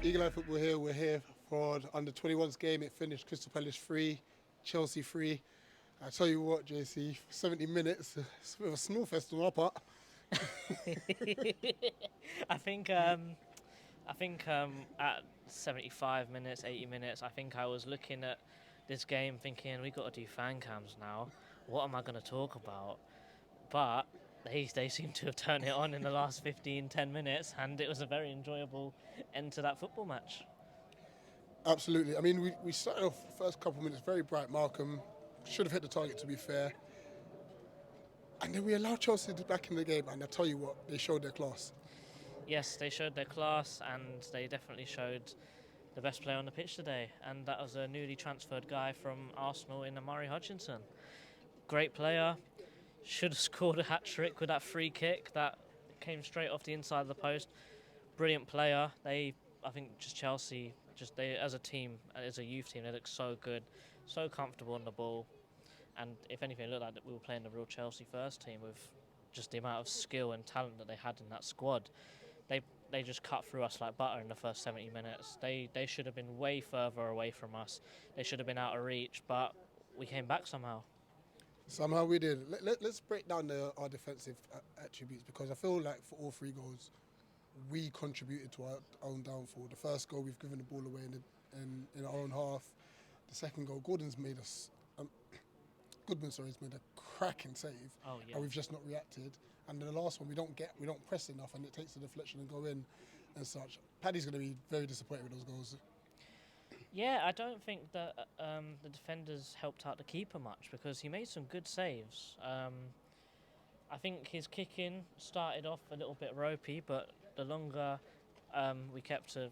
Eagle Eye Football here. We're here for the under-21s game. It finished Crystal Palace 3, Chelsea 3. I tell you what, JC, 70 minutes, it's a bit of a snore fest on our part. I think at 75 minutes, 80 minutes, I think I was looking at this game thinking, we got to do fan cams now. What am I going to talk about? But they seem to have turned it on in the last 10 minutes, and it was a very enjoyable end to that football match. Absolutely. I mean, we started off the first couple of minutes very bright. Malcolm should have hit the target, to be fair. And then we allowed Chelsea back in the game, and I tell you what, they showed their class. Yes, they showed their class, and they definitely showed the best player on the pitch today, and that was a newly transferred guy from Arsenal in Amari Hutchinson. Great player, should have scored a hat-trick with that free kick that came straight off the inside of the post. Brilliant player. I think Chelsea, they as a team, as a youth team, they look so good, so comfortable on the ball, and if anything, it looked like we were playing the real Chelsea first team with just the amount of skill and talent that they had in that squad. They just cut through us like butter in the first 70 minutes. They should have been way further away from us. They should have been out of reach, but we came back somehow. Somehow we did. Let's break down our defensive attributes, because I feel like for all three goals, we contributed to our own downfall. The first goal, we've given the ball away in our own half. The second goal, Goodman's made a cracking save, Oh yeah. and we've just not reacted. And the last one, we don't press enough, and it takes the deflection and go in and such. Paddy's going to be very disappointed with those goals. Yeah, I don't think that the defenders helped out the keeper much, because he made some good saves. I think his kicking started off a little bit ropey, but the longer we kept a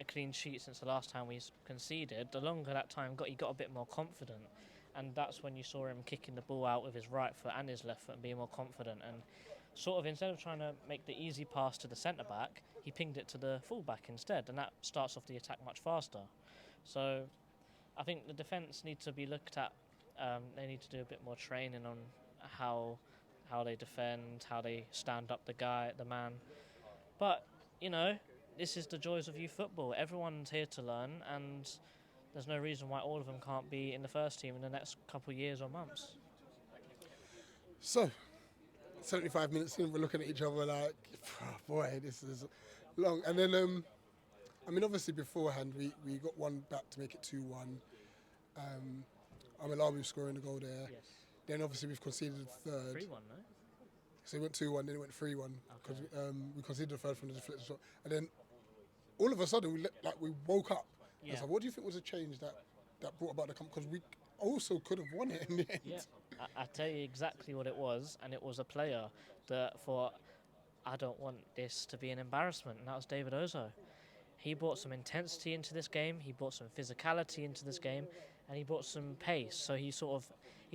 clean sheet since the last time we conceded, the longer that time he got a bit more confident. And that's when you saw him kicking the ball out with his right foot and his left foot and being more confident. And sort of, instead of trying to make the easy pass to the centre-back, he pinged it to the full-back instead, and that starts off the attack much faster. So I think the defence needs to be looked at. They need to do a bit more training on how they defend, how they stand up the man. But, this is the joys of youth football. Everyone's here to learn, and there's no reason why all of them can't be in the first team in the next couple of years or months. So, 75 minutes in, we're looking at each other like, oh boy, this is long. And then, obviously beforehand, we got one back to make it 2-1. Amalabu scoring the goal there. Yes. Then obviously we've conceded the third. 3-1, no? So it went 2-1, then it went 3-1, because Okay. we conceded the third from the deflection shot. And then all of a sudden, we woke up. Yeah. So what do you think was a change that brought about the comeback? Because we also could have won it in the end. Yeah, I tell you exactly what it was, and it was a player that thought, I don't want this to be an embarrassment, and that was David Ozo. He brought some intensity into this game, he brought some physicality into this game, and he brought some pace. So he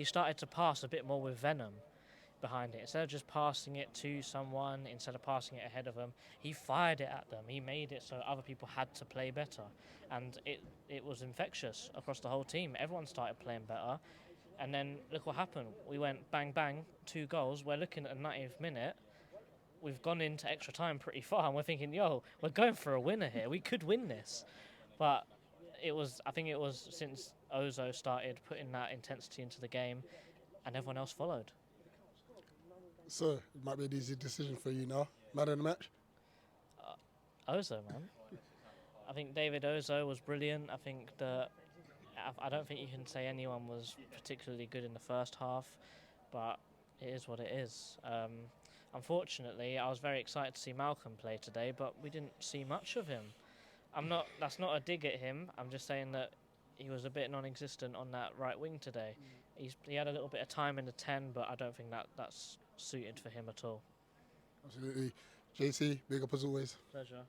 started to pass a bit more with venom behind it. Instead of just passing it to someone, instead of passing it ahead of them, he fired it at them. He made it so other people had to play better. And it was infectious across the whole team. Everyone started playing better. And then look what happened. We went bang, bang, 2 goals. We're looking at the 90th minute. We've gone into extra time pretty far, and we're thinking, we're going for a winner here. We could win this. But I think it was since Ozo started putting that intensity into the game, and everyone else followed. So it might be an easy decision for you now. Man of the match? Ozo, man. I think David Ozo was brilliant. I don't think you can say anyone was particularly good in the first half, but it is what it is. Unfortunately, I was very excited to see Malcolm play today, but we didn't see much of him. That's not a dig at him. I'm just saying that he was a bit non-existent on that right wing today. He had a little bit of time in the 10, but I don't think that's suited for him at all. Absolutely. JC, big up as always. Pleasure.